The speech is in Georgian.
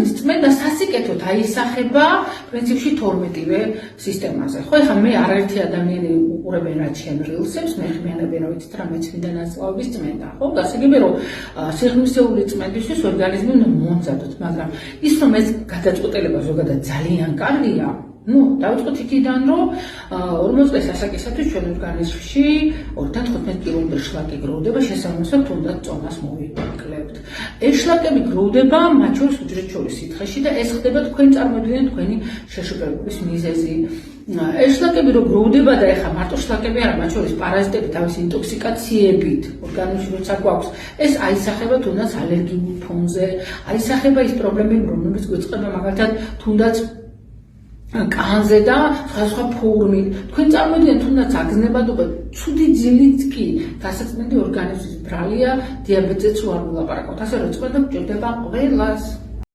ორგანიზმის წმენდა სასიკეთოდ აისახება პრინციპში 12-ვე სისტემაზე. ხო, ეხლა მე არაერთი ადამიანი უყურებენ რაც ჩემ რილსებს, მე ხმიანებენ რომ იცით რა მეცნიდა ნაწლავების წმენდა. ხო, გასაგებია რომ სიღრმისეული წმენდისთვის ორგანიზმი უნდა მომზადოთ, მაგრამ ის რომ ეს გადაწყვეტილება ზოგადად ძალიან კარგია, დავიწყოთ იქიდან, რომ 40 წლის ასაკისათვის ჩვენ ორგანიზმში 2-15 კილომეტრი შლაკი გროვდება, შესაბამისად თუნდაც წონას მოვიკლებთ. ეს შლაკები გროვდება მათ შორის უჯრედშორის სითხეში და ეს ხდება თქვენ წარმოიდგინეთ თქვენი შეშუპებების მიზეზი. ეს შლაკები რო გროვდება და ეხლა მარტო შლაკები არა, მათ შორის პარაზიტები თავის ინტოქსიკაციებით ორგანიზმში როცა გვაქვს, ეს აისახება თუნდაც ალერგიულ ფონზე, აისახება ის პრობლემები, რომლებიც გვიწყება მაგალითად თუნდაც კანზე და სხვა ფორმით. თქვენ წარმოიდგინეთ თუნდაც აგზნებადობა, ცუდი ძილით კი გასაწმენდი ორგანიზმის ბრალია, დიაბეტზეც ვარ ვილაპარაკოთ. ასე რომ წმენდა გჭირდება ყველას.